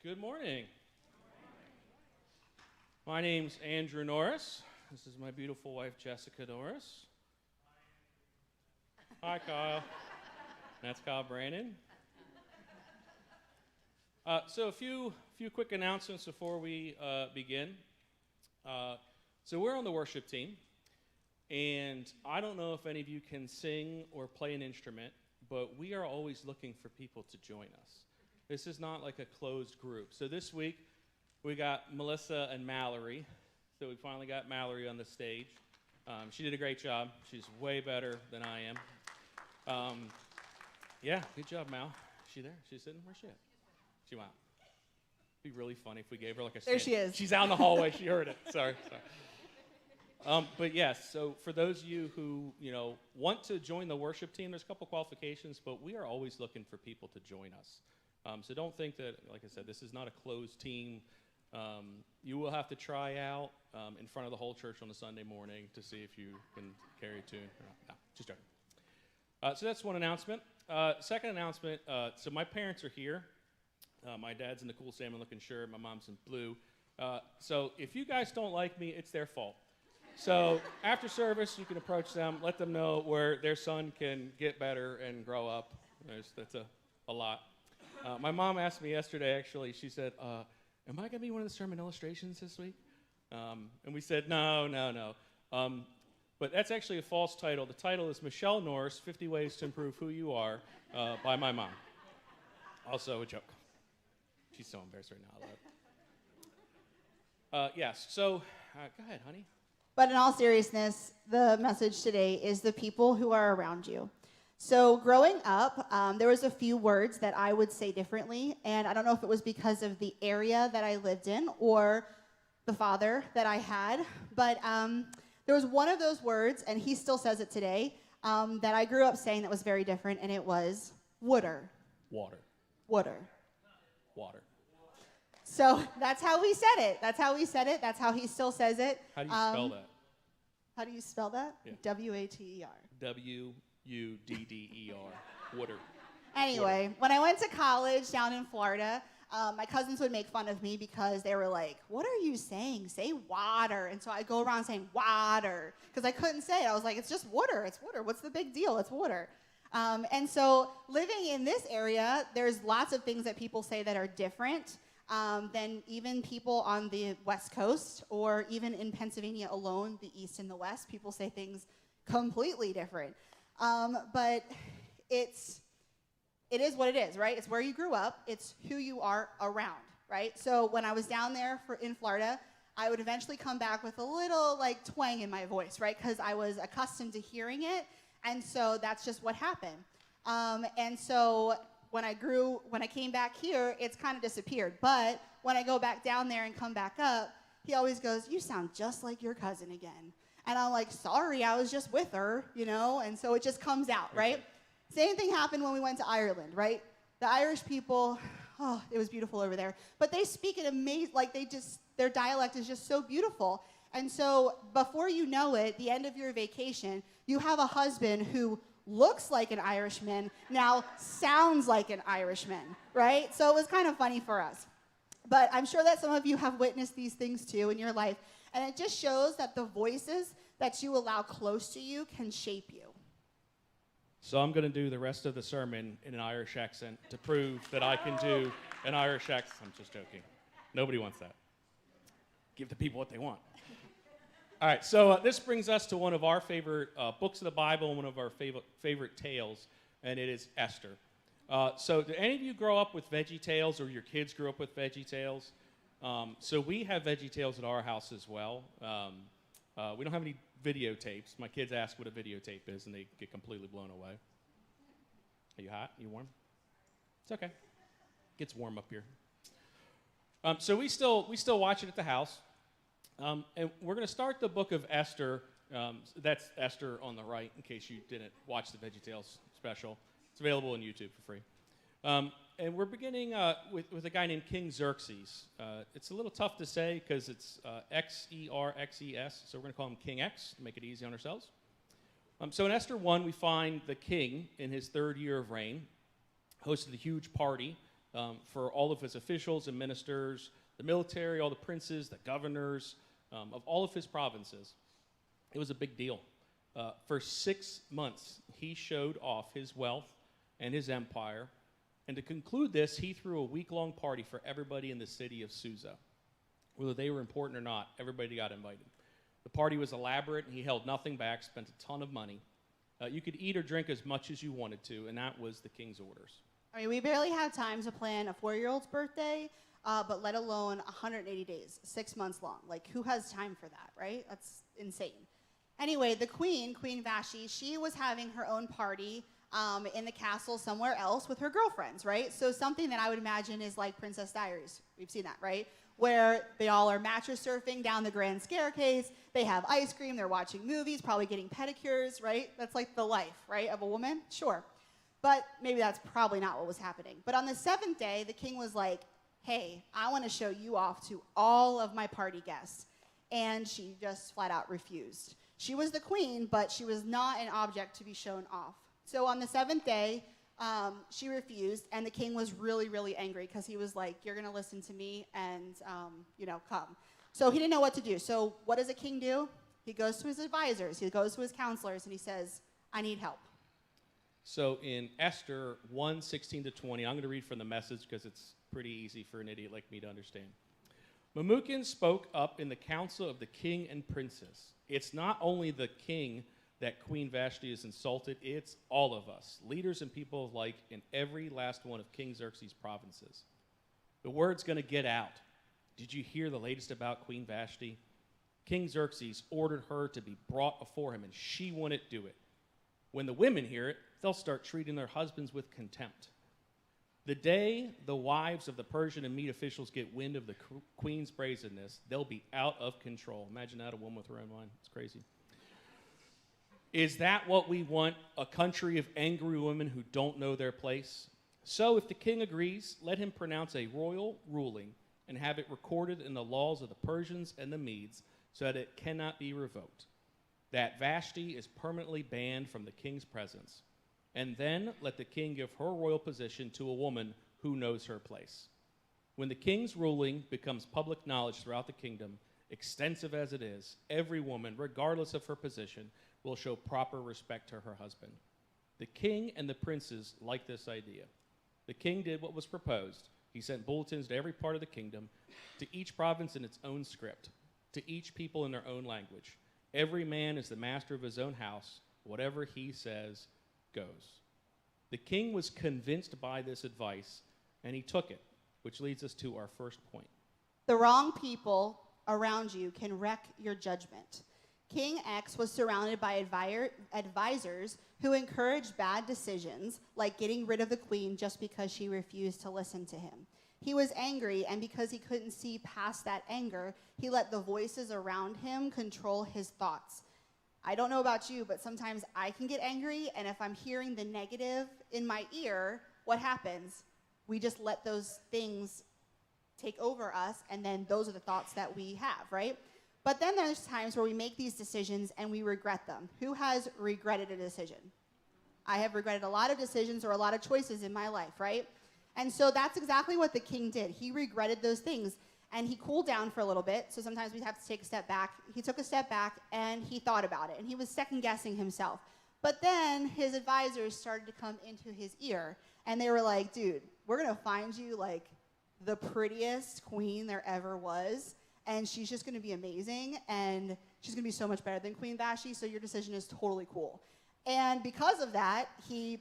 Good morning. My name's Andrew Norris. This is my beautiful wife, Jessica Norris. Hi, Kyle. That's Kyle Brandon. So a few quick announcements before we begin. So we're on the worship team, and I don't know if any of you can sing or play an instrument, but we are always looking for people to join us. This is not like a closed group. So this week, we got Melissa and Mallory. So we finally got Mallory on the stage. She did a great job. She's way better than I am. Yeah, good job, Mal. Is she there? She's sitting? Where's she at? She went out. It'd be really funny if we gave her like a There she is. She's out in the hallway. She heard it. Sorry. But yes, so for those of you who, want to join the worship team, there's a couple qualifications, but we are always looking for people to join us. So don't think that, like I said, this is not a closed team. You will have to try out in front of the whole church on a Sunday morning to see if you can carry a tune. No, just joking. So that's one announcement. Second announcement, so my parents are here. My dad's in the cool salmon-looking shirt. My mom's in blue. So if you guys don't like me, it's their fault. So after service, you can approach them, let them know where their son can get better and grow up. That's a lot. My mom asked me yesterday, actually, she said, am I going to be one of the sermon illustrations this week? And we said, no. But that's actually a false title. The title is Michelle Norris, 50 Ways to Improve Who You Are, by my mom. Also a joke. She's so embarrassed right now. I love it. Yes, so go ahead, honey. But in all seriousness, the message today is the people who are around you. So growing up, there was a few words that I would say differently, and I don't know if it was because of the area that I lived in or the father that I had, but there was one of those words, and he still says it today, that I grew up saying that was very different, and it was wooder. Water. Wooder. Water. So that's how we said it. That's how he still says it. How do you spell that? How do you spell that? Yeah. W-A-T-E-R. W-U-D-D-E-R. Water. Anyway, when I went to college down in Florida, my cousins would make fun of me because they were like, what are you saying? Say water. And so I'd go around saying water because I couldn't say it. I was like, it's just water. It's water. What's the big deal? It's water. And so living in this area, there's lots of things that people say that are different than even people on the West Coast or even in Pennsylvania alone, the East and the West. People say things completely different. But it is what it is, right? It's where you grew up. It's who you are around, right? So when I was down there in Florida, I would eventually come back with a little twang in my voice, right? Because I was accustomed to hearing it, and so that's just what happened. And so when I came back here, it's kind of disappeared. But when I go back down there and come back up, he always goes, you sound just like your cousin again. And I'm like, sorry, I was just with her, and so it just comes out, right? Same thing happened when we went to Ireland, right? The Irish people, it was beautiful over there. But they speak it amazing, their dialect is just so beautiful. And so before you know it, the end of your vacation, you have a husband who looks like an Irishman, now sounds like an Irishman, right? So it was kind of funny for us. But I'm sure that some of you have witnessed these things too in your life. And it just shows that the voices that you allow close to you can shape you. So I'm going to do the rest of the sermon in an Irish accent to prove that I can do an Irish accent. I'm just joking. Nobody wants that. Give the people what they want. All right, so this brings us to one of our favorite books of the Bible and one of our favorite tales, and it is Esther. So did any of you grow up with Veggie Tales, or your kids grew up with Veggie Tales? So we have Veggie Tales at our house as well. We don't have any videotapes. My kids ask what a videotape is, and they get completely blown away. Are you hot? You warm? It's okay. It gets warm up here. So we still watch it at the house. And we're going to start the book of Esther. That's Esther on the right, in case you didn't watch the Veggie Tales special. It's available on YouTube for free. And we're beginning with a guy named King Xerxes. It's a little tough to say because it's Xerxes, so we're going to call him King X to make it easy on ourselves. So in Esther 1, we find the king in his third year of reign hosted a huge party for all of his officials and ministers, the military, all the princes, the governors of all of his provinces. It was a big deal. For 6 months, he showed off his wealth and his empire. And to conclude this, he threw a week-long party for everybody in the city of Susa. Whether they were important or not, everybody got invited. The party was elaborate, and he held nothing back, spent a ton of money. You could eat or drink as much as you wanted to, and that was the king's orders. I mean, we barely have time to plan a 4-year-old's birthday, but let alone 180 days, 6 months long. Like, who has time for that, right? That's insane. Anyway, the queen, Queen Vashti, she was having her own party in the castle somewhere else with her girlfriends, right? So something that I would imagine is like Princess Diaries. We've seen that, right? Where they all are mattress surfing down the grand staircase. They have ice cream. They're watching movies, probably getting pedicures, right? That's like the life, right, of a woman? Sure. But maybe that's probably not what was happening. But on the 7th day, the king was like, hey, I want to show you off to all of my party guests. And she just flat out refused. She was the queen, but she was not an object to be shown off. So on the 7th day, she refused, and the king was really, really angry because he was like, you're going to listen to me and, come. So he didn't know what to do. So what does a king do? He goes to his advisors. He goes to his counselors, and he says, I need help. So in Esther 1:16-20, I'm going to read from the Message because it's pretty easy for an idiot like me to understand. Memucan spoke up in the council of the king and princes. It's not only the king that Queen Vashti is insulted, it's all of us, leaders and people alike in every last one of King Xerxes' provinces. The word's going to get out. Did you hear the latest about Queen Vashti? King Xerxes ordered her to be brought before him, and she wouldn't do it. When the women hear it, they'll start treating their husbands with contempt. The day the wives of the Persian and Mede officials get wind of the queen's brazenness, they'll be out of control. Imagine that, a woman with her own wine. It's crazy. Is that what we want, a country of angry women who don't know their place? So if the king agrees, let him pronounce a royal ruling and have it recorded in the laws of the Persians and the Medes so that it cannot be revoked, that Vashti is permanently banned from the king's presence. And then let the king give her royal position to a woman who knows her place. When the king's ruling becomes public knowledge throughout the kingdom, extensive as it is, every woman, regardless of her position, will show proper respect to her husband. The king and the princes liked this idea. The king did what was proposed. He sent bulletins to every part of the kingdom, to each province in its own script, to each people in their own language. Every man is the master of his own house. Whatever he says goes. The king was convinced by this advice, and he took it, which leads us to our first point. The wrong people around you can wreck your judgment. King X was surrounded by advisors who encouraged bad decisions, like getting rid of the queen just because she refused to listen to him. He was angry, and because he couldn't see past that anger, he let the voices around him control his thoughts. I don't know about you, but sometimes I can get angry, and if I'm hearing the negative in my ear, what happens? We just let those things take over us, and then those are the thoughts that we have, right? But then there's times where we make these decisions and we regret them. Who has regretted a decision? I have regretted a lot of decisions or a lot of choices in my life, right? And so that's exactly what the king did. He regretted those things, and he cooled down for a little bit. So sometimes we have to take a step back. He took a step back, and he thought about it, and he was second-guessing himself. But then his advisors started to come into his ear, and they were like, dude, we're going to find you, like, the prettiest queen there ever was, and she's just going to be amazing, and she's going to be so much better than Queen Vashti, so your decision is totally cool. And because of that, he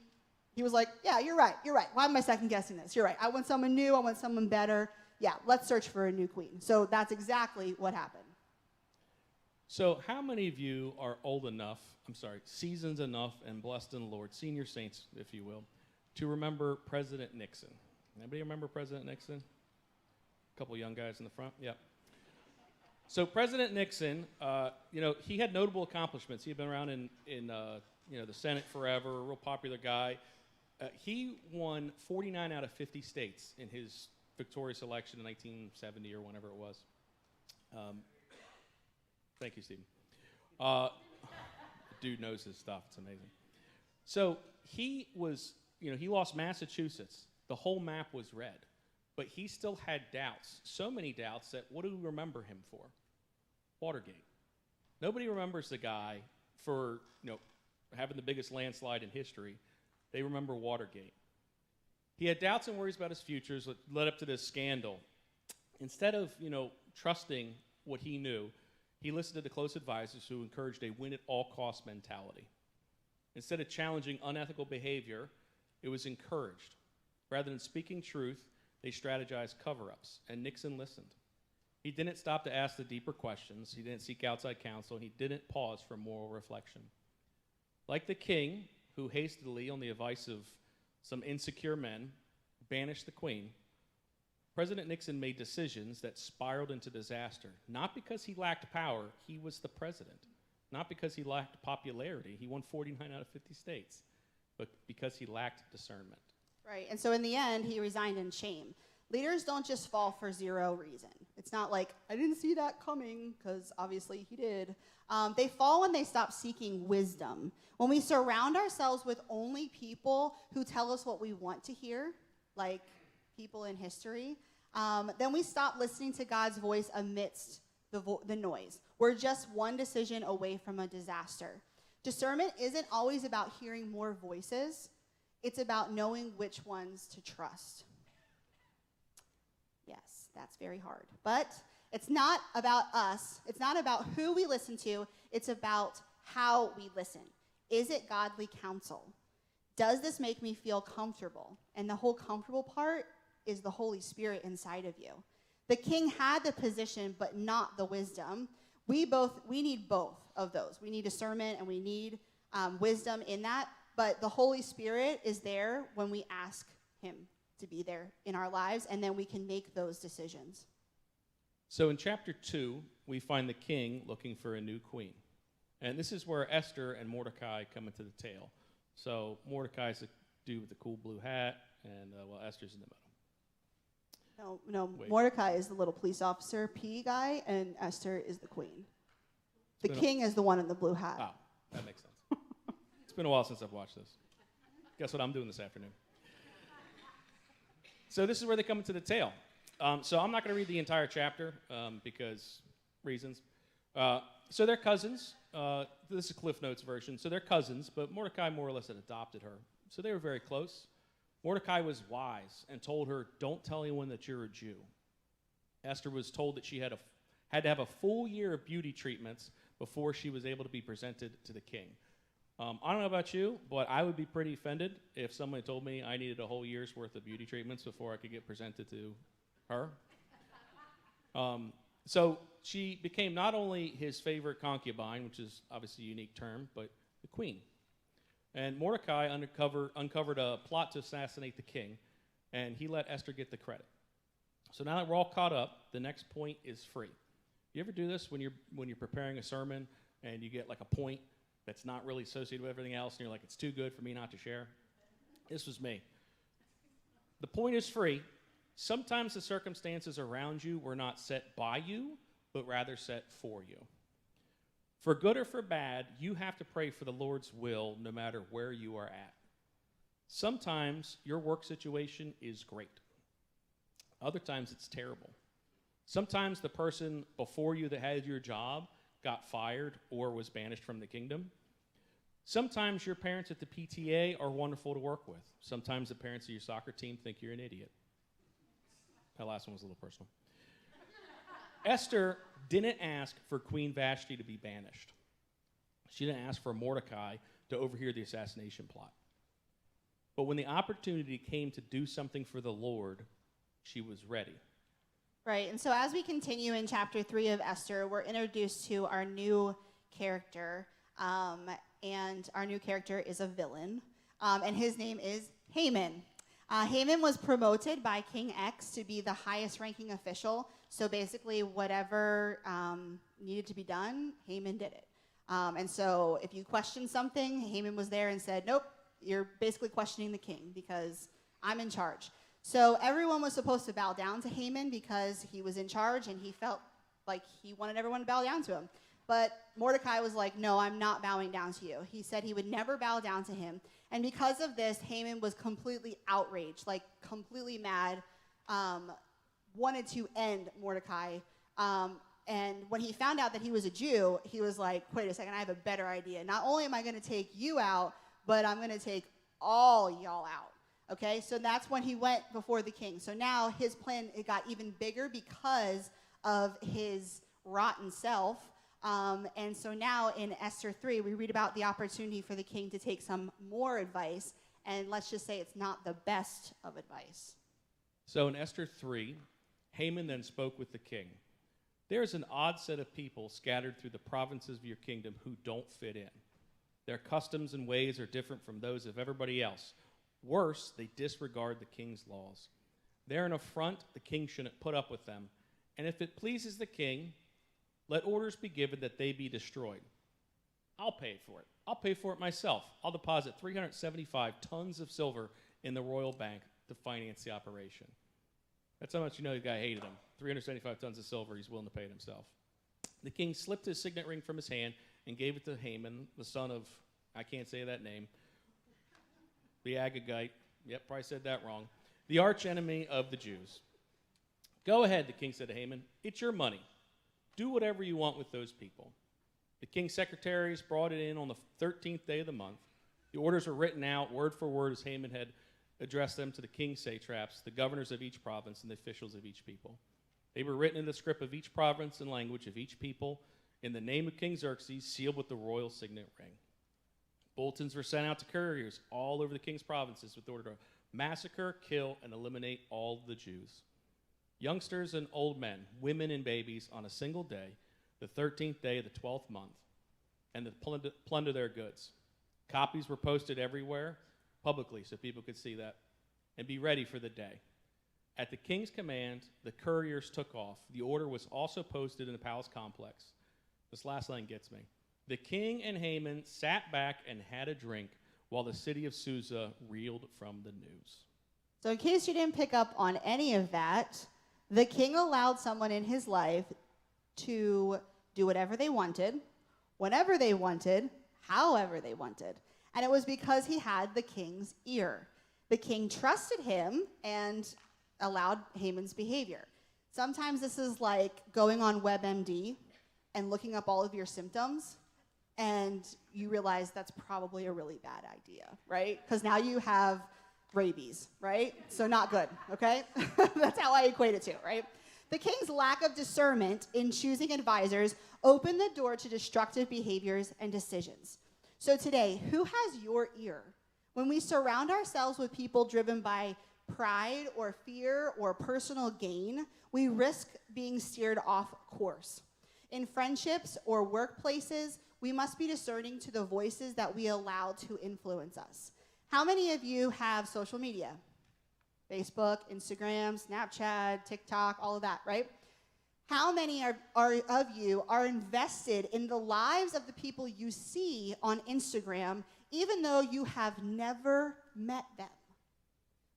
was like, yeah, you're right. Why am I second-guessing this? You're right. I want someone new. I want someone better. Yeah, let's search for a new queen. So that's exactly what happened. So how many of you are seasoned enough and blessed in the Lord, senior saints, if you will, to remember President Nixon? Anybody remember President Nixon? A couple young guys in the front? Yeah. So President Nixon, he had notable accomplishments. He had been around in the Senate forever, a real popular guy. He won 49 out of 50 states in his victorious election in 1970 or whenever it was. Thank you, Stephen. Dude knows his stuff. It's amazing. So he was, he lost Massachusetts The whole map was red. But he still had doubts, so many doubts that what do we remember him for? Watergate. Nobody remembers the guy for, having the biggest landslide in history. They remember Watergate. He had doubts and worries about his futures that led up to this scandal. Instead of, trusting what he knew, he listened to the close advisors who encouraged a win-at-all-cost mentality. Instead of challenging unethical behavior, it was encouraged. Rather than speaking truth, they strategized cover-ups, and Nixon listened. He didn't stop to ask the deeper questions. He didn't seek outside counsel. He didn't pause for moral reflection. Like the king, who hastily, on the advice of some insecure men, banished the queen, President Nixon made decisions that spiraled into disaster, not because he lacked power, he was the president. Not because he lacked popularity, he won 49 out of 50 states, but because he lacked discernment. Right, and so in the end, he resigned in shame. Leaders don't just fall for zero reason. It's not like, I didn't see that coming, because obviously he did. They fall when they stop seeking wisdom. When we surround ourselves with only people who tell us what we want to hear, like people in history, then we stop listening to God's voice amidst the noise. We're just one decision away from a disaster. Discernment isn't always about hearing more voices. It's about knowing which ones to trust. Yes, that's very hard. But it's not about us. It's not about who we listen to. It's about how we listen. Is it godly counsel? Does this make me feel comfortable? And the whole comfortable part is the Holy Spirit inside of you. The king had the position, but not the wisdom. We need both of those. We need discernment and we need wisdom in that. But the Holy Spirit is there when we ask him to be there in our lives, and then we can make those decisions. So in chapter 2, we find the king looking for a new queen. And this is where Esther and Mordecai come into the tale. So Mordecai's the dude with the cool blue hat, and Esther's in the middle. No, Wait. Mordecai is the little police officer, P guy, and Esther is the queen. The king is the one in the blue hat. Oh, that makes sense. It's been a while since I've watched this. Guess what I'm doing this afternoon? So this is where they come into the tale. So I'm not going to read the entire chapter because reasons. So they're cousins. This is Cliff Notes version. So they're cousins, but Mordecai more or less had adopted her. So they were very close. Mordecai was wise and told her, don't tell anyone that you're a Jew. Esther was told that she had to have a full year of beauty treatments before she was able to be presented to the king. I don't know about you, but I would be pretty offended if somebody told me I needed a whole year's worth of beauty treatments before I could get presented to her. So she became not only his favorite concubine, which is obviously a unique term, but the queen. And Mordecai uncovered a plot to assassinate the king, and he let Esther get the credit. So now that we're all caught up, the next point is free. You ever do this when you're preparing a sermon and you get like a point that's not really associated with everything else, and you're like, it's too good for me not to share? This was me. The point is free. Sometimes the circumstances around you were not set by you, but rather set for you. For good or for bad, you have to pray for the Lord's will no matter where you are at. Sometimes your work situation is great. Other times it's terrible. Sometimes the person before you that had your job got fired or was banished from the kingdom. Sometimes your parents at the PTA are wonderful to work with. Sometimes the parents of your soccer team think you're an idiot. That last one was a little personal. Esther didn't ask for Queen Vashti to be banished. She didn't ask for Mordecai to overhear the assassination plot. But when the opportunity came to do something for the Lord, she was ready. Right, and so as we continue in chapter 3 of Esther, we're introduced to our new character, and our new character is a villain, and his name is Haman. Haman was promoted by King X to be the highest ranking official, so basically whatever needed to be done, Haman did it. And so if you questioned something, Haman was there and said, nope, you're basically questioning the king because I'm in charge. So everyone was supposed to bow down to Haman because he was in charge and he felt like he wanted everyone to bow down to him. But Mordecai was like, no, I'm not bowing down to you. He said he would never bow down to him. And because of this, Haman was completely outraged, like completely mad, wanted to end Mordecai. And when he found out that he was a Jew, he was like, wait a second, I have a better idea. Not only am I going to take you out, but I'm going to take all y'all out. Okay, so that's when he went before the king. So now his plan, it got even bigger because of his rotten self. And so now in Esther 3, we read about the opportunity for the king to take some more advice. And let's just say it's not the best of advice. So in Esther 3, Haman then spoke with the king. There is an odd set of people scattered through the provinces of your kingdom who don't fit in. Their customs and ways are different from those of everybody else. Worse, they disregard the king's laws. They're an affront. The king shouldn't put up with them. And if it pleases the king, let orders be given that they be destroyed. I'll pay for it. I'll pay for it myself. I'll deposit 375 tons of silver in the royal bank to finance the operation. That's how much you know the guy hated him. 375 tons of silver, he's willing to pay it himself. The king slipped his signet ring from his hand and gave it to Haman, the son of, I can't say that name, the Agagite. Yep, probably said that wrong. The arch enemy of the Jews. Go ahead, the king said to Haman. It's your money. Do whatever you want with those people. The king's secretaries brought it in on the 13th day of the month. The orders were written out word for word as Haman had addressed them to the king's satraps, the governors of each province, and the officials of each people. They were written in the script of each province and language of each people in the name of King Xerxes, sealed with the royal signet ring. Bulletins were sent out to couriers all over the king's provinces with the order to massacre, kill, and eliminate all the Jews. Youngsters and old men, women and babies on a single day, the 13th day of the 12th month, and to plunder their goods. Copies were posted everywhere, publicly, so people could see that, and be ready for the day. At the king's command, the couriers took off. The order was also posted in the palace complex. This last line gets me. The king and Haman sat back and had a drink while the city of Susa reeled from the news. So in case you didn't pick up on any of that, the king allowed someone in his life to do whatever they wanted, whenever they wanted, however they wanted. And it was because he had the king's ear. The king trusted him and allowed Haman's behavior. Sometimes this is like going on WebMD and looking up all of your symptoms, and you realize that's probably a really bad idea, right? Because now you have rabies, right? So not good, okay? That's how I equate it to, right? The king's lack of discernment in choosing advisors opened the door to destructive behaviors and decisions. So today, who has your ear? When we surround ourselves with people driven by pride or fear or personal gain, we risk being steered off course. In friendships or workplaces, we must be discerning to the voices that we allow to influence us. How many of you have social media? Facebook, Instagram, Snapchat, TikTok, all of that, right? How many of you are invested in the lives of the people you see on Instagram, even though you have never met them?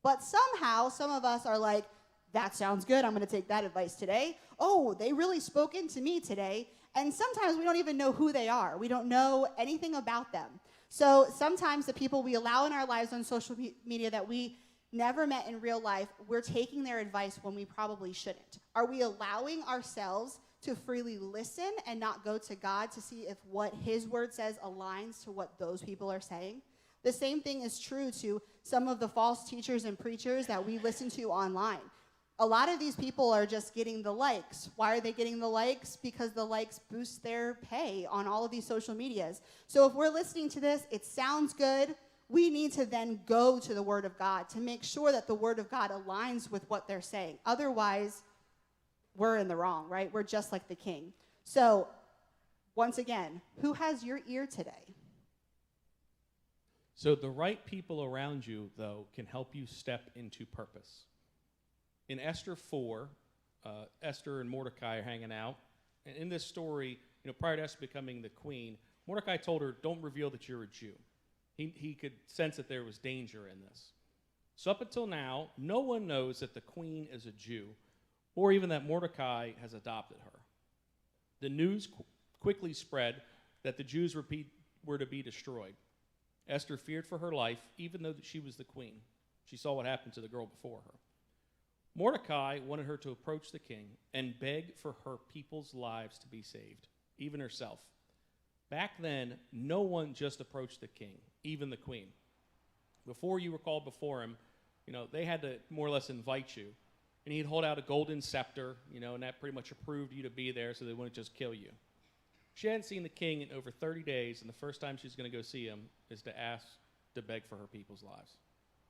But somehow, some of us are like, that sounds good, I'm going to take that advice today. Oh, they really spoke into me today. And sometimes we don't even know who they are. We don't know anything about them. So sometimes the people we allow in our lives on social media that we never met in real life, we're taking their advice when we probably shouldn't. Are we allowing ourselves to freely listen and not go to God to see if what his word says aligns to what those people are saying? The same thing is true to some of the false teachers and preachers that we listen to online. A lot of these people are just getting the likes. Why are they getting the likes? Because the likes boost their pay on all of these social medias. So if we're listening to this, it sounds good. We need to then go to the Word of God to make sure that the Word of God aligns with what they're saying. Otherwise, we're in the wrong, right? We're just like the king. So, once again, who has your ear today? So the right people around you, though, can help you step into purpose. In Esther 4, Esther and Mordecai are hanging out. And in this story, prior to Esther becoming the queen, Mordecai told her, don't reveal that you're a Jew. He could sense that there was danger in this. So up until now, no one knows that the queen is a Jew, or even that Mordecai has adopted her. The news quickly spread that the Jews were to be destroyed. Esther feared for her life, even though she was the queen. She saw what happened to the girl before her. Mordecai wanted her to approach the king and beg for her people's lives to be saved, even herself. Back then, no one just approached the king, even the queen. Before you were called before him, they had to more or less invite you. And he'd hold out a golden scepter, and that pretty much approved you to be there so they wouldn't just kill you. She hadn't seen the king in over 30 days, and the first time she's going to go see him is to beg for her people's lives.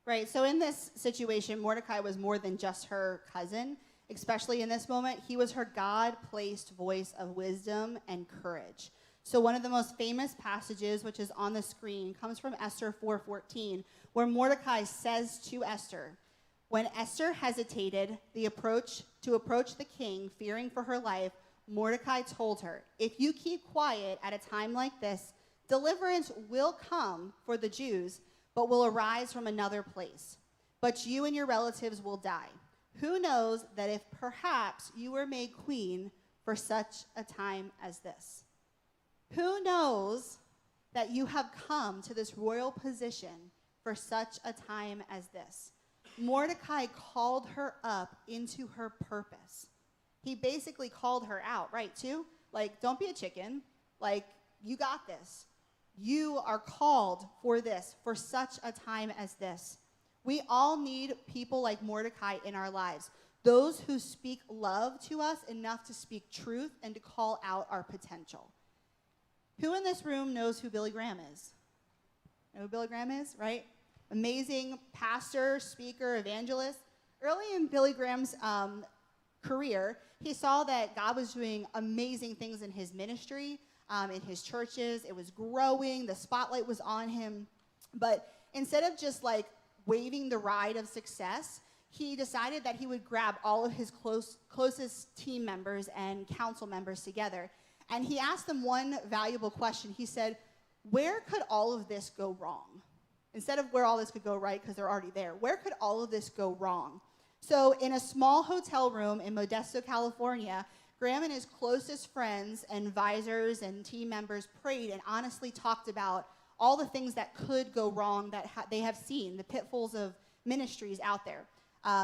Right, so in this situation, Mordecai was more than just her cousin. Especially in this moment, he was her God-placed voice of wisdom and courage. So one of the most famous passages, which is on the screen, comes from Esther 4:14, where Mordecai says to Esther, when Esther hesitated to approach the king, fearing for her life, Mordecai told her, if you keep quiet at a time like this, deliverance will come for the Jews, but will arise from another place. But you and your relatives will die. Who knows that if perhaps you were made queen for such a time as this? Who knows that you have come to this royal position for such a time as this? Mordecai called her up into her purpose. He basically called her out, right, too? Like, don't be a chicken. Like, you got this. You are called for this, for such a time as this. We all need people like Mordecai in our lives, those who speak love to us enough to speak truth and to call out our potential. Who in this room knows who Billy Graham is? Know who Billy Graham is, right? Amazing pastor, speaker, evangelist. Early in Billy Graham's career, he saw that God was doing amazing things in his ministry, in his churches. It was growing. The spotlight was on him. But instead of just like waving the ride of success, he decided that he would grab all of his closest team members and council members together. And he asked them one valuable question. He said, where could all of this go wrong? Instead of where all this could go right, because they're already there, where could all of this go wrong? So in a small hotel room in Modesto, California, Graham and his closest friends and advisors and team members prayed and honestly talked about all the things that could go wrong that they have seen, the pitfalls of ministries out there,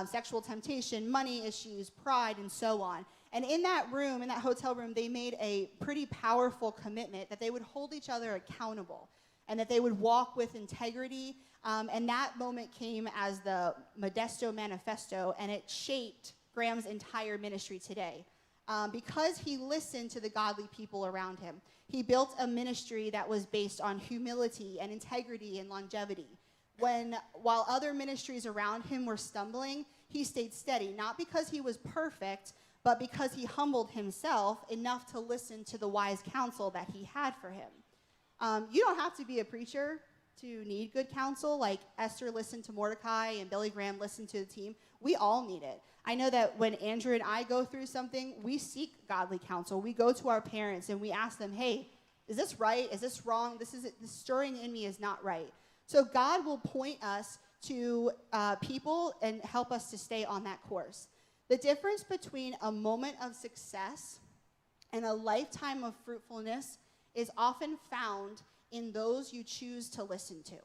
sexual temptation, money issues, pride, and so on. And in that room, in that hotel room, they made a pretty powerful commitment that they would hold each other accountable and that they would walk with integrity. And that moment came as the Modesto Manifesto, and it shaped Graham's entire ministry today. Because he listened to the godly people around him. He built a ministry that was based on humility and integrity and longevity. While other ministries around him were stumbling, he stayed steady, not because he was perfect, but because he humbled himself enough to listen to the wise counsel that he had for him. You don't have to be a preacher to need good counsel, like Esther listened to Mordecai and Billy Graham listened to the team. We all need it. I know that when Andrew and I go through something, we seek godly counsel. We go to our parents and we ask them, hey, is this right? Is this wrong? This stirring in me is not right. So God will point us to people and help us to stay on that course. The difference between a moment of success and a lifetime of fruitfulness is often found in those you choose to listen to.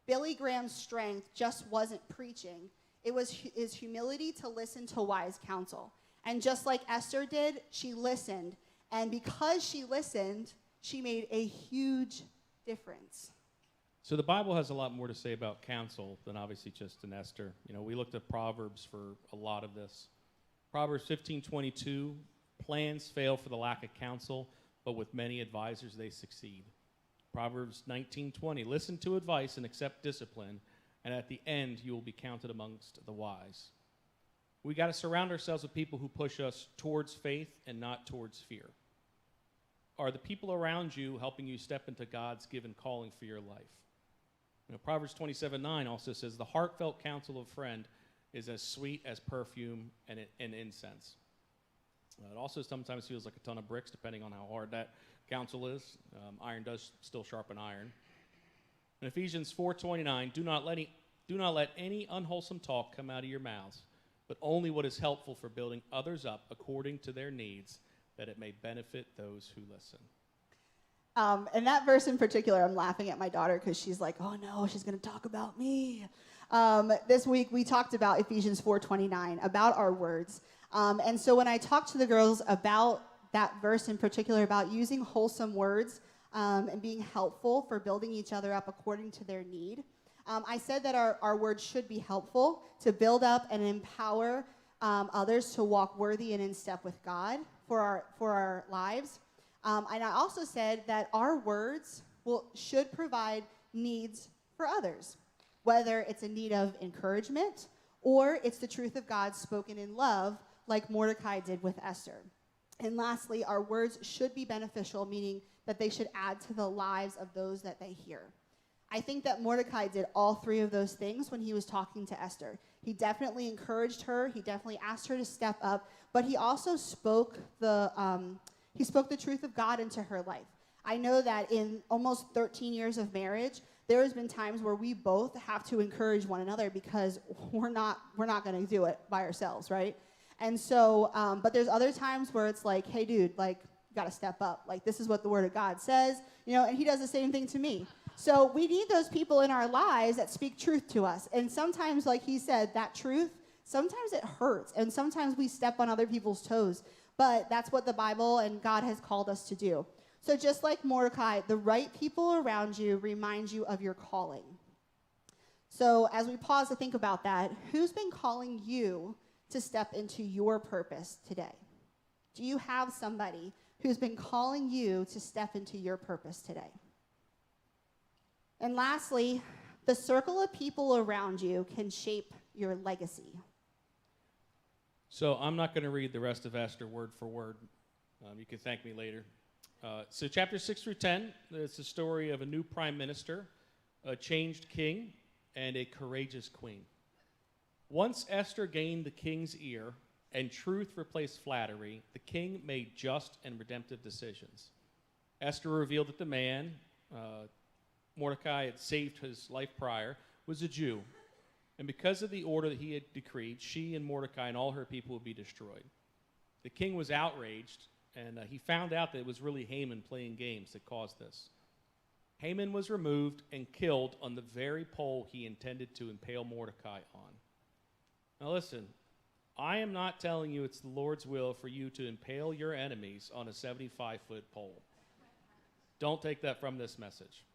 Billy Graham's strength just wasn't preaching. It was his humility to listen to wise counsel. And just like Esther did, she listened. And because she listened, she made a huge difference. So the Bible has a lot more to say about counsel than obviously just in Esther. We looked at Proverbs for a lot of this. Proverbs 15:22, plans fail for the lack of counsel, but with many advisors they succeed. Proverbs 19:20, listen to advice and accept discipline, and at the end you will be counted amongst the wise. We got to surround ourselves with people who push us towards faith and not towards fear. Are the people around you helping you step into God's given calling for your life? Proverbs 27:9 also says, the heartfelt counsel of a friend is as sweet as perfume and incense. It also sometimes feels like a ton of bricks, depending on how hard that counsel is. Iron does still sharpen iron. In Ephesians 4:29, do not let any unwholesome talk come out of your mouths, but only what is helpful for building others up according to their needs, that it may benefit those who listen. And that verse in particular, I'm laughing at my daughter because she's like, oh no, she's going to talk about me. This week we talked about Ephesians 4:29, about our words. And so when I talked to the girls about that verse in particular, about using wholesome words and being helpful for building each other up according to their need, I said that our words should be helpful to build up and empower others to walk worthy and in step with God for our lives. And I also said that our words should provide needs for others, whether it's a need of encouragement or it's the truth of God spoken in love, like Mordecai did with Esther. And lastly, our words should be beneficial, meaning that they should add to the lives of those that they hear. I think that Mordecai did all three of those things when he was talking to Esther. He definitely encouraged her. He definitely asked her to step up, but he also spoke the truth of God into her life. I know that in almost 13 years of marriage, there has been times where we both have to encourage one another because we're not going to do it by ourselves, right? And so, but there's other times where it's like, hey, dude, like, you got to step up. Like, this is what the Word of God says, and he does the same thing to me. So we need those people in our lives that speak truth to us. And sometimes, like he said, that truth, sometimes it hurts. And sometimes we step on other people's toes. But that's what the Bible and God has called us to do. So just like Mordecai, the right people around you remind you of your calling. So as we pause to think about that, who's been calling you to step into your purpose today? Do you have somebody who's been calling you to step into your purpose today? And lastly, the circle of people around you can shape your legacy. So I'm not going to read the rest of Esther word for word. You can thank me later. So chapter 6 through 10, it's the story of a new prime minister, a changed king, and a courageous queen. Once Esther gained the king's ear and truth replaced flattery, the king made just and redemptive decisions. Esther revealed that the man, Mordecai had saved his life prior, was a Jew. And because of the order that he had decreed, she and Mordecai and all her people would be destroyed. The king was outraged, and he found out that it was really Haman playing games that caused this. Haman was removed and killed on the very pole he intended to impale Mordecai on. Now listen, I am not telling you it's the Lord's will for you to impale your enemies on a 75-foot pole. Don't take that from this message.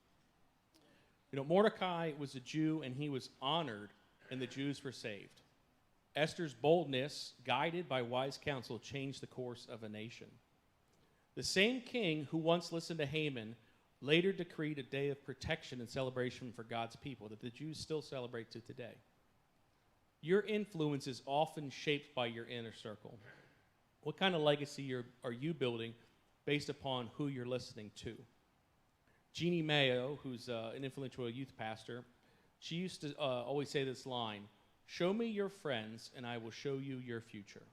Mordecai was a Jew, and he was honored, and the Jews were saved. Esther's boldness, guided by wise counsel, changed the course of a nation. The same king who once listened to Haman later decreed a day of protection and celebration for God's people that the Jews still celebrate to today. Your influence is often shaped by your inner circle. What kind of legacy are you building based upon who you're listening to? Jeannie Mayo, who's an influential youth pastor, she used to always say this line, "Show me your friends and I will show you your future."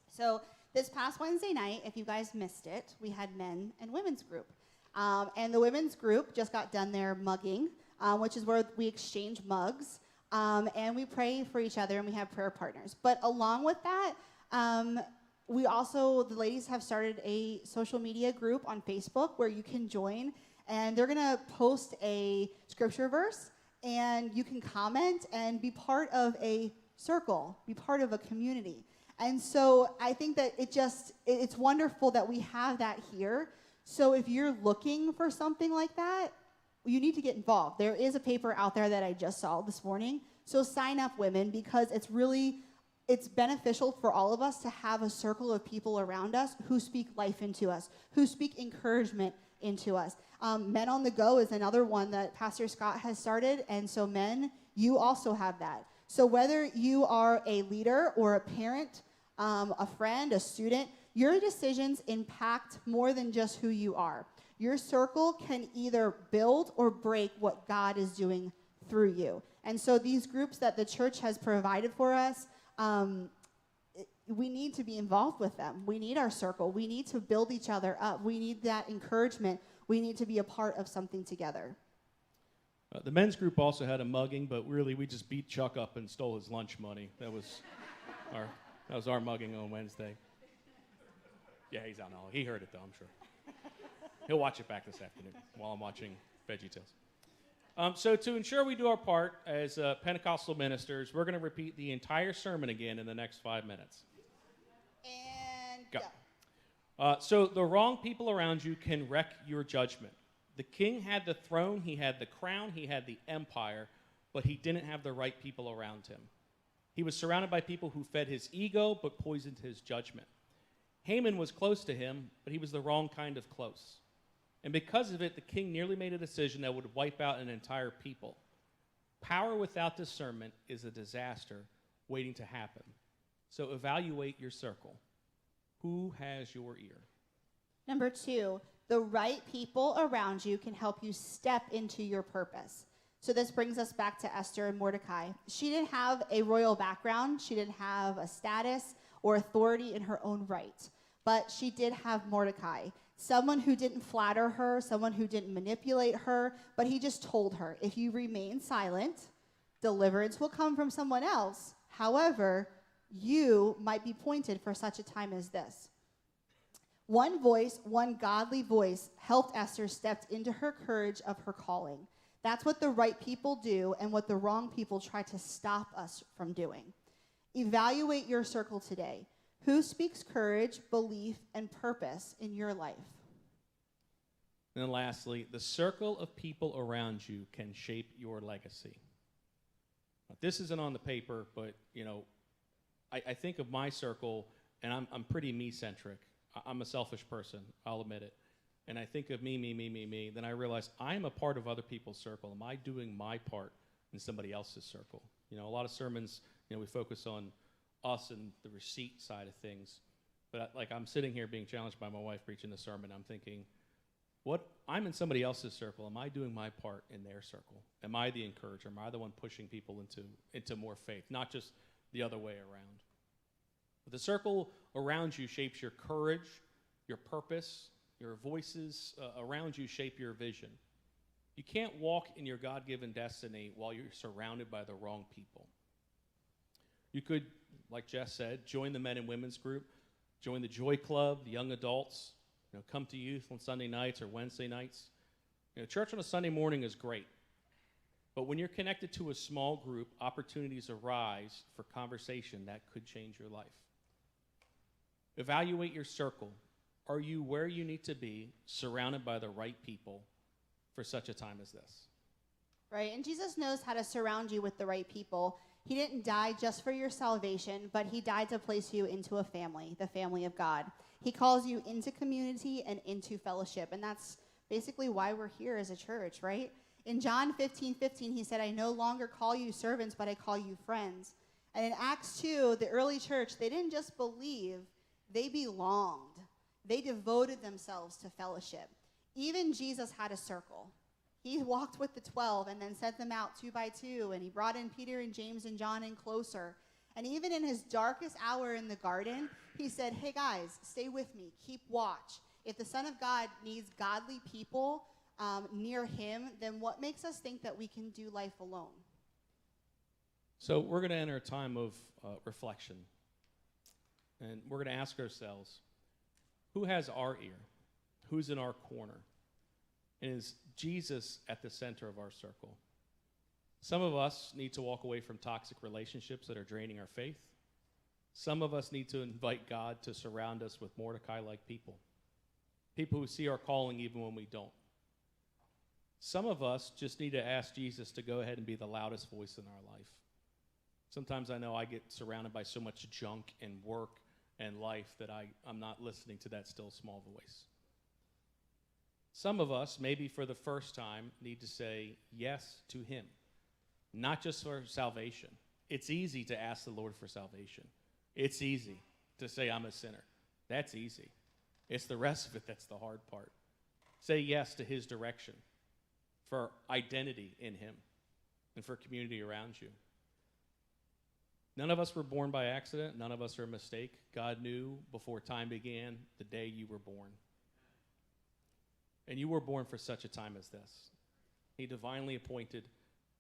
So this past Wednesday night, if you guys missed it, we had men and women's group. And the women's group just got done their mugging, which is where we exchange mugs, and we pray for each other, and we have prayer partners. But along with that, the ladies have started a social media group on Facebook where you can join, and they're going to post a scripture verse, and you can comment and be part of a circle, be part of a community. And so I think that it's wonderful that we have that here. So if you're looking for something like that, you need to get involved. There is a paper out there that I just saw this morning. So sign up, women, because it's beneficial for all of us to have a circle of people around us who speak life into us, who speak encouragement into us. Men on the Go is another one that Pastor Scott has started, and so men, you also have that. So whether you are a leader or a parent, a friend, a student, your decisions impact more than just who you are. Your circle can either build or break what God is doing through you. And so these groups that the church has provided for us, we need to be involved with them. We need our circle. We need to build each other up. We need that encouragement. We need to be a part of something together. The men's group also had a mugging, but really we just beat Chuck up and stole his lunch money. That was our mugging on Wednesday. Yeah, he's out now. He heard it, though, I'm sure. He'll watch it back this afternoon while I'm watching VeggieTales. So to ensure we do our part as Pentecostal ministers, we're going to repeat the entire sermon again in the next 5 minutes. And Go. go. So the wrong people around you can wreck your judgment. The king had the throne, he had the crown, he had the empire, but he didn't have the right people around him. He was surrounded by people who fed his ego but poisoned his judgment. Haman was close to him, but he was the wrong kind of close. And because of it, the king nearly made a decision that would wipe out an entire people. Power without discernment is a disaster waiting to happen. So evaluate your circle. Who has your ear? Number 2, the right people around you can help you step into your purpose. So this brings us back to Esther and Mordecai. She didn't have a royal background. She didn't have a status or authority in her own right. But she did have Mordecai, someone who didn't flatter her, someone who didn't manipulate her, but he just told her, if you remain silent, deliverance will come from someone else. However, you might be appointed for such a time as this. One voice, one godly voice, helped Esther step into her courage of her calling. That's what the right people do and what the wrong people try to stop us from doing. Evaluate your circle today. Who speaks courage, belief, and purpose in your life? And then lastly, the circle of people around you can shape your legacy. Now, this isn't on the paper, but I think of my circle, and I'm pretty me-centric. I'm a selfish person, I'll admit it. And I think of me, then I realize I'm a part of other people's circle. Am I doing my part in somebody else's circle? A lot of sermons, we focus on us and the receipt side of things. But I'm sitting here being challenged by my wife preaching the sermon. I'm thinking, I'm in somebody else's circle. Am I doing my part in their circle? Am I the encourager? Am I the one pushing people into more faith? Not just the other way around. But the circle around you shapes your courage, your purpose, your voices around you shape your vision. You can't walk in your God-given destiny while you're surrounded by the wrong people. You could, like Jess said, join the men and women's group, join the Joy Club, the young adults, come to youth on Sunday nights or Wednesday nights. Church on a Sunday morning is great. But when you're connected to a small group, opportunities arise for conversation that could change your life. Evaluate your circle. Are you where you need to be, surrounded by the right people for such a time as this? Right, and Jesus knows how to surround you with the right people. He didn't die just for your salvation, but he died to place you into a family, the family of God. He calls you into community and into fellowship, and that's basically why we're here as a church, right? In John 15:15, he said, I no longer call you servants, but I call you friends. And in Acts 2, the early church, they didn't just believe, they belonged. They devoted themselves to fellowship. Even Jesus had a circle. He walked with the 12 and then sent them out 2 by 2, and he brought in Peter and James and John in closer. And even in his darkest hour in the garden, he said, hey guys, stay with me, keep watch. If the Son of God needs godly people near him, then what makes us think that we can do life alone? So we're going to enter a time of reflection. And we're going to ask ourselves, who has our ear? Who's in our corner? And is Jesus at the center of our circle? Some of us need to walk away from toxic relationships that are draining our faith. Some of us need to invite God to surround us with Mordecai-like people. People who see our calling even when we don't. Some of us just need to ask Jesus to go ahead and be the loudest voice in our life. Sometimes I know I get surrounded by so much junk and work and life that I'm not listening to that still small voice. Some of us, maybe for the first time, need to say yes to him, not just for salvation. It's easy to ask the Lord for salvation. It's easy to say I'm a sinner. That's easy. It's the rest of it that's the hard part. Say yes to his direction, for identity in him, and for community around you. None of us were born by accident. None of us are a mistake. God knew before time began the day you were born. And you were born for such a time as this. He divinely appointed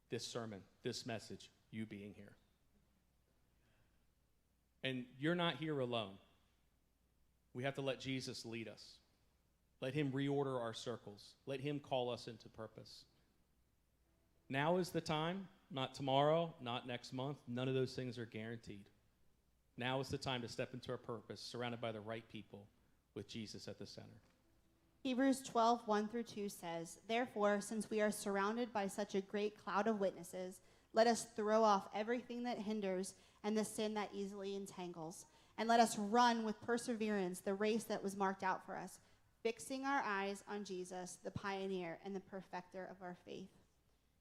this sermon, this message, you being here. And you're not here alone. We have to let Jesus lead us. Let him reorder our circles. Let him call us into purpose. Now is the time, not tomorrow, not next month. None of those things are guaranteed. Now is the time to step into our purpose, surrounded by the right people, with Jesus at the center. Hebrews 12, 1-2 says, "Therefore, since we are surrounded by such a great cloud of witnesses, let us throw off everything that hinders and the sin that easily entangles. And let us run with perseverance the race that was marked out for us, fixing our eyes on Jesus, the pioneer and the perfecter of our faith."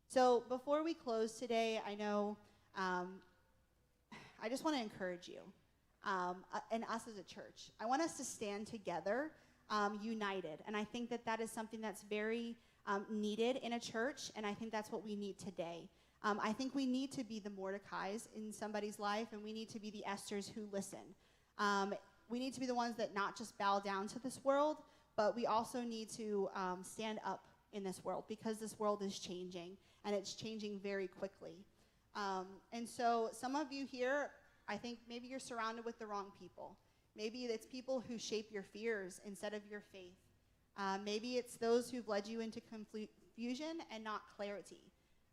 So before we close today, I know I just want to encourage you and us as a church. I want us to stand together, united. And I think that that is something that's very needed in a church, and I think that's what we need today. I think we need to be the Mordecais in somebody's life, and we need to be the Esthers who listen. We need to be the ones that not just bow down to this world, but we also need to stand up in this world, because this world is changing, and it's changing very quickly. And so some of you here, I think maybe you're surrounded with the wrong people. Maybe it's people who shape your fears instead of your faith. Maybe it's those who've led you into confusion and not clarity.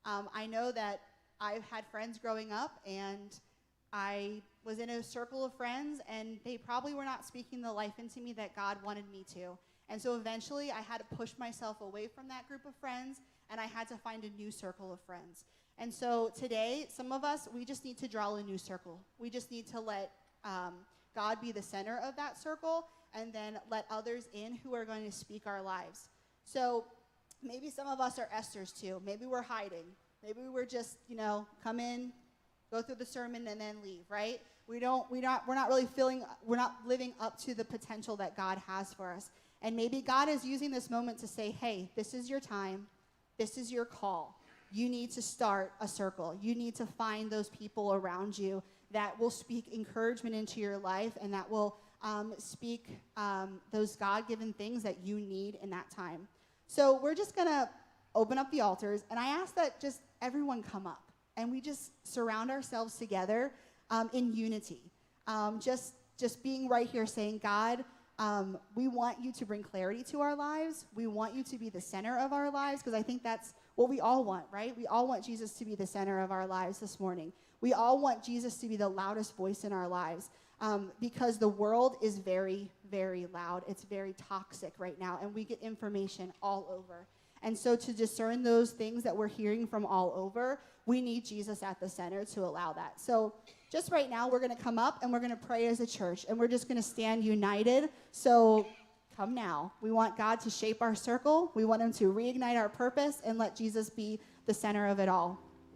I know that I've had friends growing up, and I was in a circle of friends, and they probably were not speaking the life into me that God wanted me to. And so eventually I had to push myself away from that group of friends, and I had to find a new circle of friends. And so today, some of us, we just need to draw a new circle. We just need to let God be the center of that circle, and then let others in who are going to speak our lives. So maybe some of us are Esthers too. Maybe we're hiding. Maybe we're just, come in, go through the sermon, and then leave, right? We're not living up to the potential that God has for us. And maybe God is using this moment to say, hey, this is your time. This is your call. You need to start a circle. You need to find those people around you that will speak encouragement into your life, and that will speak those God-given things that you need in that time. So we're just going to open up the altars, and I ask that just everyone come up, and we just surround ourselves together in unity. Just being right here saying, God, we want you to bring clarity to our lives. We want you to be the center of our lives, because I think that's what we all want, right? We all want Jesus to be the center of our lives this morning. We all want Jesus to be the loudest voice in our lives, because the world is very, very loud. It's very toxic right now, and we get information all over. And so to discern those things that we're hearing from all over, we need Jesus at the center to allow that. So just right now, we're going to come up and we're going to pray as a church, and we're just going to stand united. So come now. We want God to shape our circle. We want him to reignite our purpose and let Jesus be the center of it all.